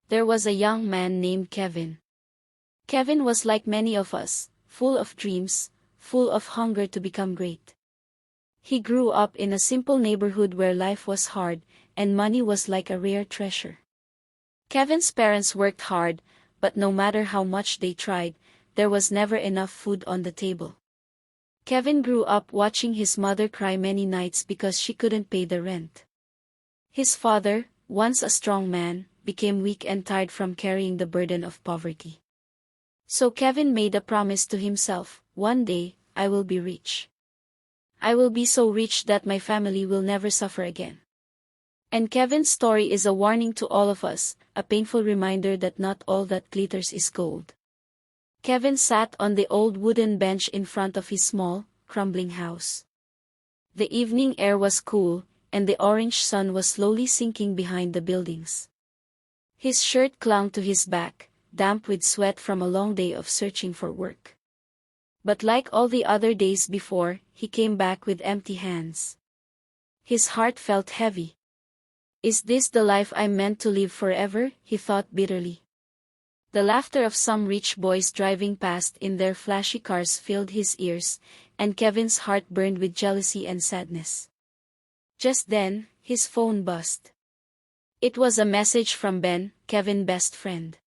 There was a young man named Kevin. Kevin was like many of us, full of dreams, full of hunger to become great. He grew up in a simple neighborhood where life was hard, and money was like a rare treasure. Kevin's parents worked hard, but no matter how much they tried, there was never enough food on the table. Kevin grew up watching his mother cry many nights because she couldn't pay the rent. His father, once a strong man, became weak and tired from carrying the burden of poverty. So Kevin made a promise to himself, one day, I will be rich. I will be so rich that my family will never suffer again. And Kevin's story is a warning to all of us, a painful reminder that not all that glitters is gold. Kevin sat on the old wooden bench in front of his small, crumbling house. The evening air was cool, and the orange sun was slowly sinking behind the buildings. His shirt clung to his back, damp with sweat from a long day of searching for work. But like all the other days before, he came back with empty hands. His heart felt heavy. Is this the life I'm meant to live forever? He thought bitterly. The laughter of some rich boys driving past in their flashy cars filled his ears, and Kevin's heart burned with jealousy and sadness. Just then, his phone buzzed. It was a message from Ben, Kevin's best friend.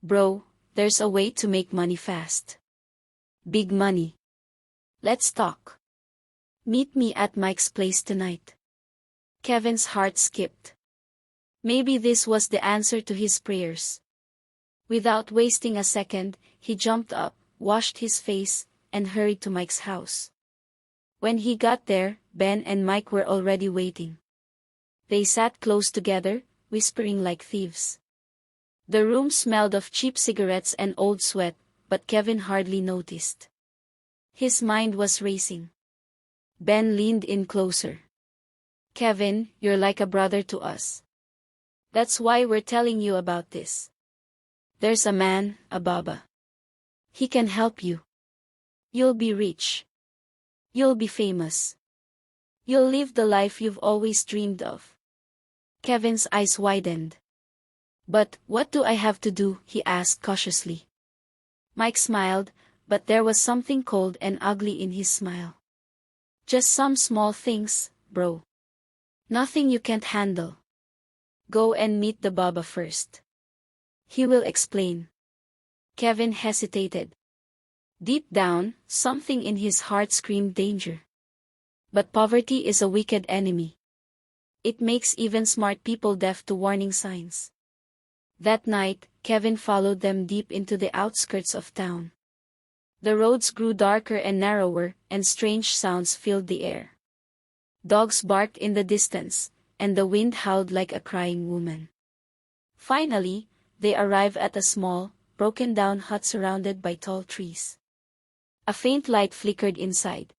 Bro, there's a way to make money fast. Big money. Let's talk. Meet me at Mike's place tonight. Kevin's heart skipped. Maybe this was the answer to his prayers. Without wasting a second, he jumped up, washed his face, and hurried to Mike's house. When he got there, Ben and Mike were already waiting. They sat close together, whispering like thieves. The room smelled of cheap cigarettes and old sweat, but Kevin hardly noticed. His mind was racing. Ben leaned in closer. Kevin, you're like a brother to us. That's why we're telling you about this. There's a man, a Baba. He can help you. You'll be rich. You'll be famous. You'll live the life you've always dreamed of. Kevin's eyes widened. But, what do I have to do? He asked cautiously. Mike smiled, but there was something cold and ugly in his smile. Just some small things, bro. Nothing you can't handle. Go and meet the Baba first. He will explain. Kevin hesitated. Deep down, something in his heart screamed danger. But poverty is a wicked enemy. It makes even smart people deaf to warning signs. That night, Kevin followed them deep into the outskirts of town. The roads grew darker and narrower, and strange sounds filled the air. Dogs barked in the distance, and the wind howled like a crying woman. Finally, they arrived at a small, broken-down hut surrounded by tall trees. A faint light flickered inside.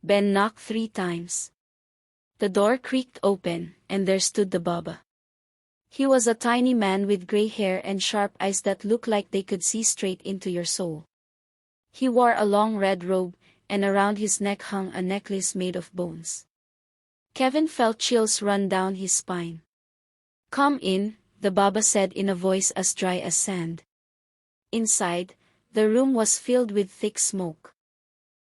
Ben knocked 3 times. The door creaked open, and there stood the Baba. He was a tiny man with gray hair and sharp eyes that looked like they could see straight into your soul. He wore a long red robe, and around his neck hung a necklace made of bones. Kevin felt chills run down his spine. Come in, the Baba said in a voice as dry as sand. Inside, the room was filled with thick smoke.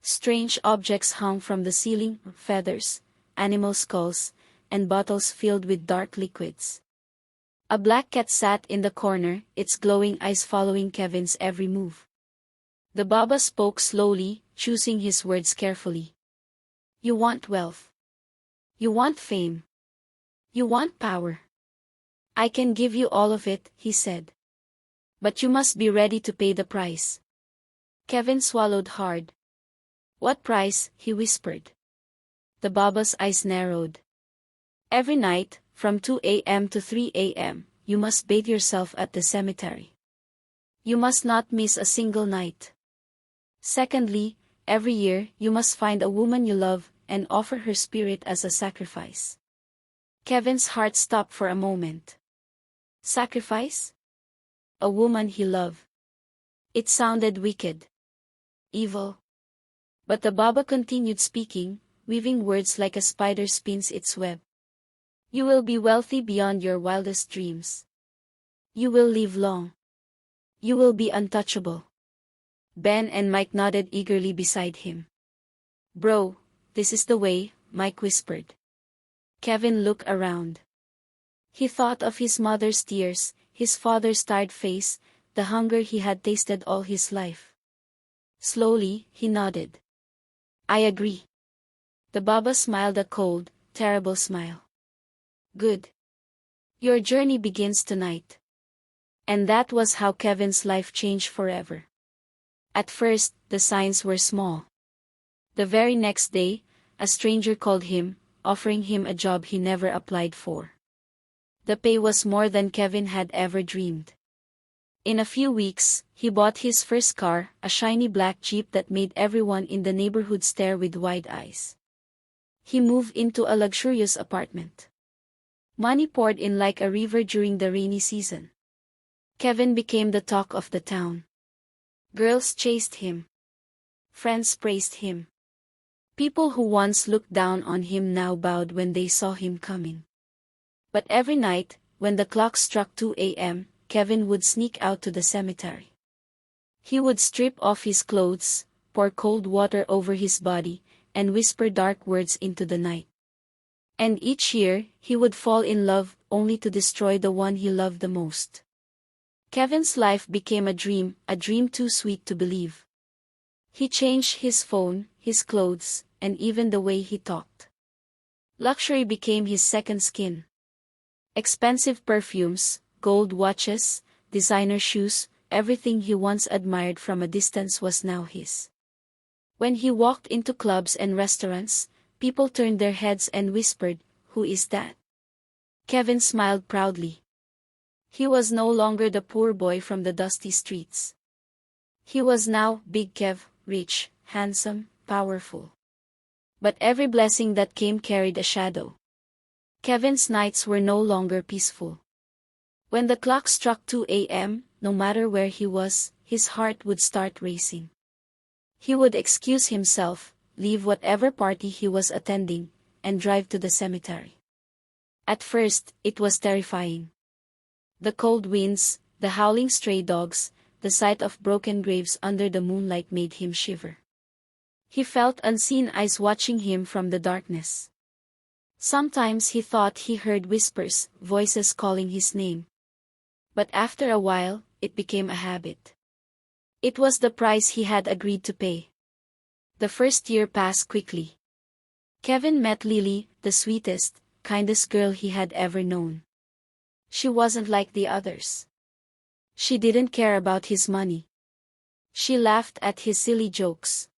Strange objects hung from the ceiling, feathers, animal skulls, and bottles filled with dark liquids. A black cat sat in the corner, its glowing eyes following Kevin's every move. The Baba spoke slowly, choosing his words carefully. You want wealth. You want fame. You want power. I can give you all of it, he said. But you must be ready to pay the price. Kevin swallowed hard. What price? He whispered. The Baba's eyes narrowed. Every night, from 2 a.m. to 3 a.m., you must bathe yourself at the cemetery. You must not miss a single night. Secondly, every year, you must find a woman you love and offer her spirit as a sacrifice. Kevin's heart stopped for a moment. Sacrifice? A woman he loved. It sounded wicked. Evil. But the Baba continued speaking, weaving words like a spider spins its web. You will be wealthy beyond your wildest dreams. You will live long. You will be untouchable. Ben and Mike nodded eagerly beside him. Bro, this is the way, Mike whispered. Kevin looked around. He thought of his mother's tears, his father's tired face, the hunger he had tasted all his life. Slowly, he nodded. I agree. The Baba smiled a cold, terrible smile. Good. Your journey begins tonight. And that was how Kevin's life changed forever. At first, the signs were small. The very next day, a stranger called him, offering him a job he never applied for. The pay was more than Kevin had ever dreamed. In a few weeks, he bought his first car, a shiny black Jeep that made everyone in the neighborhood stare with wide eyes. He moved into a luxurious apartment. Money poured in like a river during the rainy season. Kevin became the talk of the town. Girls chased him. Friends praised him. People who once looked down on him now bowed when they saw him coming. But every night, when the clock struck 2 a.m., Kevin would sneak out to the cemetery. He would strip off his clothes, pour cold water over his body, and whisper dark words into the night. And each year, he would fall in love, only to destroy the one he loved the most. Kevin's life became a dream too sweet to believe. He changed his phone, his clothes, and even the way he talked. Luxury became his second skin. Expensive perfumes, gold watches, designer shoes, everything he once admired from a distance was now his. When he walked into clubs and restaurants, people turned their heads and whispered, "Who is that?" Kevin smiled proudly. He was no longer the poor boy from the dusty streets. He was now Big Kev, rich, handsome, powerful. But every blessing that came carried a shadow. Kevin's nights were no longer peaceful. When the clock struck 2 a.m., no matter where he was, his heart would start racing. He would excuse himself, leave whatever party he was attending, and drive to the cemetery. At first, it was terrifying. The cold winds, the howling stray dogs, the sight of broken graves under the moonlight made him shiver. He felt unseen eyes watching him from the darkness. Sometimes he thought he heard whispers, voices calling his name. But after a while, it became a habit. It was the price he had agreed to pay. The first year passed quickly. Kevin met Lily, the sweetest, kindest girl he had ever known. She wasn't like the others. She didn't care about his money. She laughed at his silly jokes.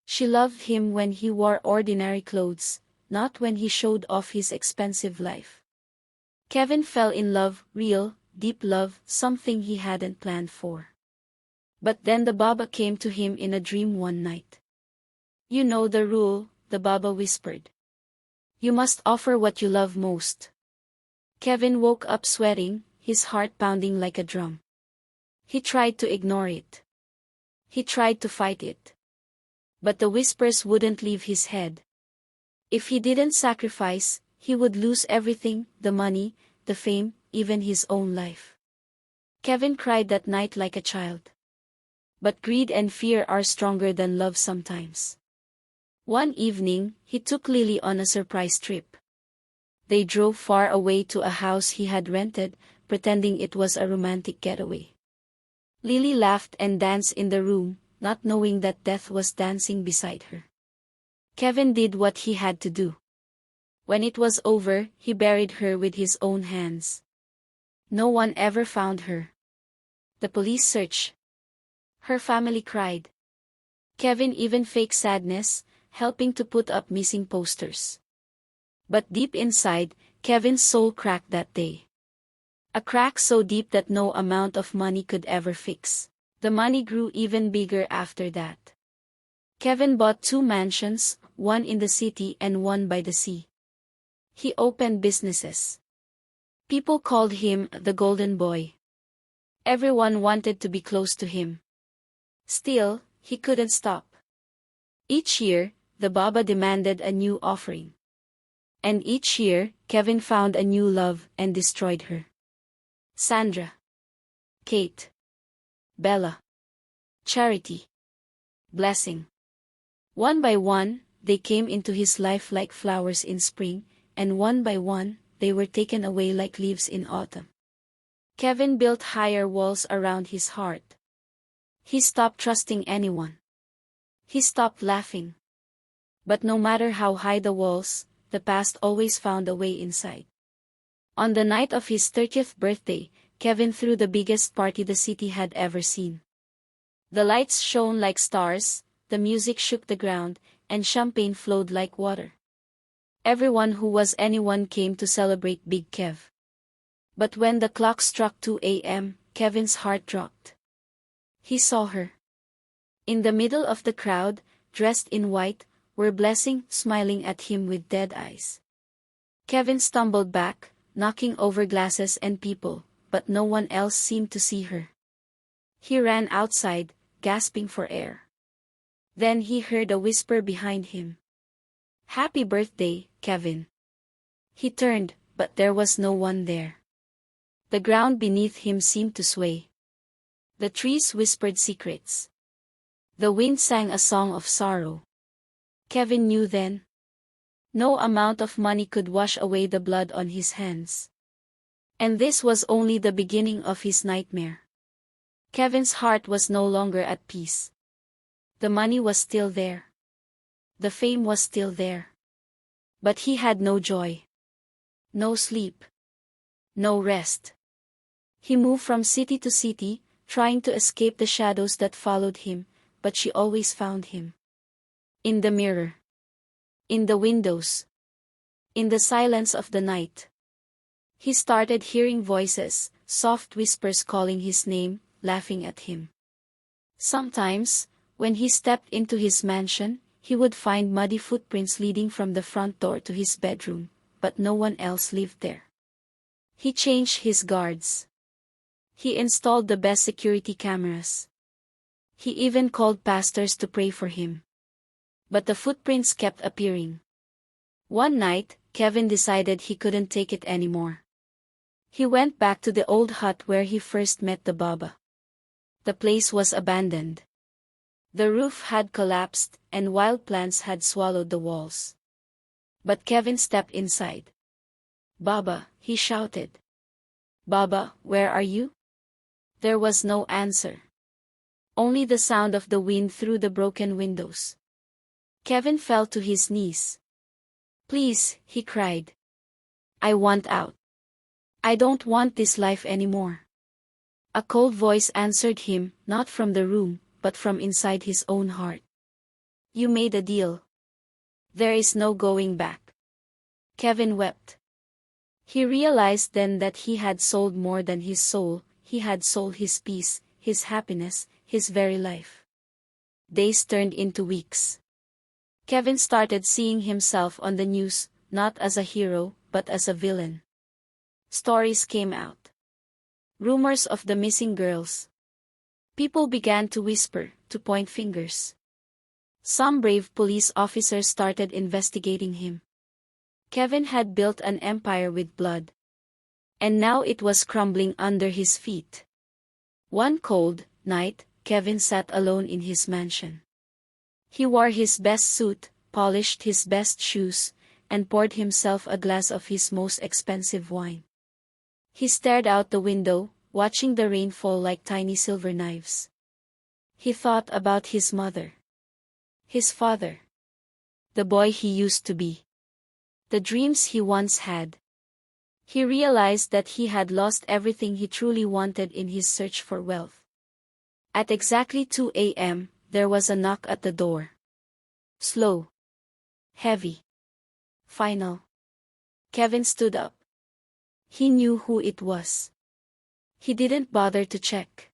She loved him when he wore ordinary clothes, not when he showed off his expensive life. Kevin fell in love, real, deep love, something he hadn't planned for. But then the Baba came to him in a dream one night. You know the rule, the Baba whispered. You must offer what you love most. Kevin woke up sweating, his heart pounding like a drum. He tried to ignore it. He tried to fight it. But the whispers wouldn't leave his head. If he didn't sacrifice, he would lose everything, the money, the fame, even his own life. Kevin cried that night like a child. But greed and fear are stronger than love sometimes. One evening, he took Lily on a surprise trip. They drove far away to a house he had rented, pretending it was a romantic getaway. Lily laughed and danced in the room, not knowing that death was dancing beside her. Kevin did what he had to do. When it was over, he buried her with his own hands. No one ever found her. The police searched. Her family cried. Kevin even faked sadness, helping to put up missing posters. But deep inside, Kevin's soul cracked that day. A crack so deep that no amount of money could ever fix. The money grew even bigger after that. Kevin bought 2 mansions, one in the city and one by the sea. He opened businesses. People called him the Golden Boy. Everyone wanted to be close to him. Still, he couldn't stop. Each year, the Baba demanded a new offering. And each year, Kevin found a new love and destroyed her. Sandra, Kate, Bella, Charity, Blessing. One by one, they came into his life like flowers in spring, and one by one, they were taken away like leaves in autumn. Kevin built higher walls around his heart. He stopped trusting anyone. He stopped laughing. But no matter how high the walls, the past always found a way inside. On the night of his 30th birthday, Kevin threw the biggest party the city had ever seen. The lights shone like stars, the music shook the ground, and champagne flowed like water. Everyone who was anyone came to celebrate Big Kev. But when the clock struck 2 a.m., Kevin's heart dropped. He saw her. In the middle of the crowd, dressed in white, were Blessing, smiling at him with dead eyes. Kevin stumbled back, knocking over glasses and people, but no one else seemed to see her. He ran outside, gasping for air. Then he heard a whisper behind him. "Happy birthday, Kevin." He turned, but there was no one there. The ground beneath him seemed to sway. The trees whispered secrets. The wind sang a song of sorrow. Kevin knew then. No amount of money could wash away the blood on his hands. And this was only the beginning of his nightmare. Kevin's heart was no longer at peace. The money was still there. The fame was still there. But he had no joy. No sleep. No rest. He moved from city to city, trying to escape the shadows that followed him, but she always found him. In the mirror. In the windows. In the silence of the night. He started hearing voices, soft whispers calling his name, laughing at him. Sometimes, when he stepped into his mansion, he would find muddy footprints leading from the front door to his bedroom, but no one else lived there. He changed his guards. He installed the best security cameras. He even called pastors to pray for him. But the footprints kept appearing. One night, Kevin decided he couldn't take it anymore. He went back to the old hut where he first met the Baba. The place was abandoned. The roof had collapsed, and wild plants had swallowed the walls. But Kevin stepped inside. "Baba," he shouted. "Baba, where are you?" There was no answer. Only the sound of the wind through the broken windows. Kevin fell to his knees. "Please," he cried. "I want out. I don't want this life anymore." A cold voice answered him, not from the room, but from inside his own heart. "You made a deal. There is no going back." Kevin wept. He realized then that he had sold more than his soul. He had sold his peace, his happiness, his very life. Days turned into weeks. Kevin started seeing himself on the news, not as a hero, but as a villain. Stories came out. Rumors of the missing girls. People began to whisper, to point fingers. Some brave police officers started investigating him. Kevin had built an empire with blood. And now it was crumbling under his feet. One cold night, Kevin sat alone in his mansion. He wore his best suit, polished his best shoes, and poured himself a glass of his most expensive wine. He stared out the window, watching the rain fall like tiny silver knives. He thought about his mother. His father. The boy he used to be. The dreams he once had. He realized that he had lost everything he truly wanted in his search for wealth. At exactly 2 a.m., there was a knock at the door. Slow. Heavy. Final. Kevin stood up. He knew who it was. He didn't bother to check.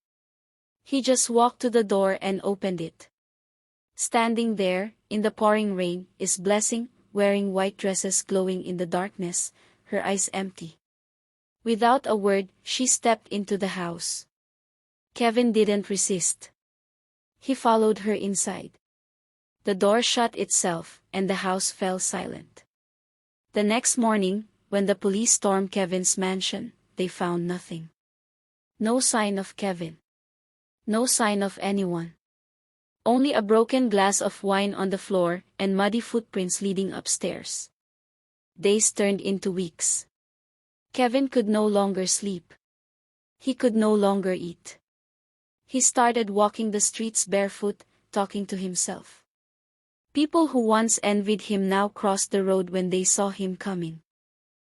He just walked to the door and opened it. Standing there, in the pouring rain, is Blessing, wearing white dresses glowing in the darkness, her eyes empty. Without a word, she stepped into the house. Kevin didn't resist. He followed her inside. The door shut itself, and the house fell silent. The next morning, when the police stormed Kevin's mansion, they found nothing. No sign of Kevin. No sign of anyone. Only a broken glass of wine on the floor and muddy footprints leading upstairs. Days turned into weeks. Kevin could no longer sleep. He could no longer eat. He started walking the streets barefoot, talking to himself. People who once envied him now crossed the road when they saw him coming.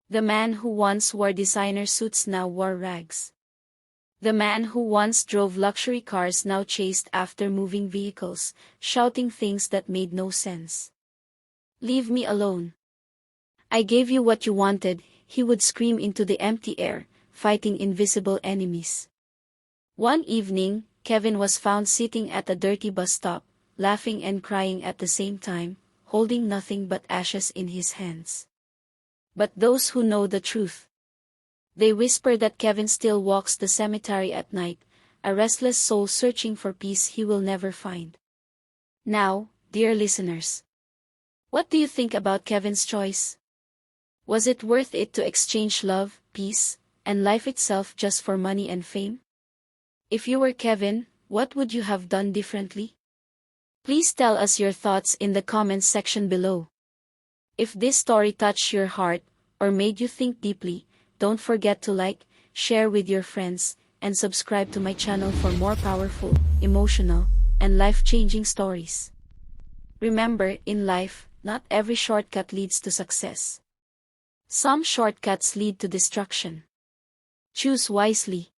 The man who once wore designer suits now wore rags. The man who once drove luxury cars now chased after moving vehicles, shouting things that made no sense. "Leave me alone. I gave you what you wanted," he would scream into the empty air, fighting invisible enemies. One evening, Kevin was found sitting at a dirty bus stop, laughing and crying at the same time, holding nothing but ashes in his hands. But those who know the truth, they whisper that Kevin still walks the cemetery at night, a restless soul searching for peace he will never find. Now, dear listeners, what do you think about Kevin's choice? Was it worth it to exchange love, peace, and life itself just for money and fame? If you were Kevin, what would you have done differently? Please tell us your thoughts in the comments section below. If this story touched your heart, or made you think deeply, don't forget to like, share with your friends, and subscribe to my channel for more powerful, emotional, and life-changing stories. Remember, in life, not every shortcut leads to success. Some shortcuts lead to destruction. Choose wisely.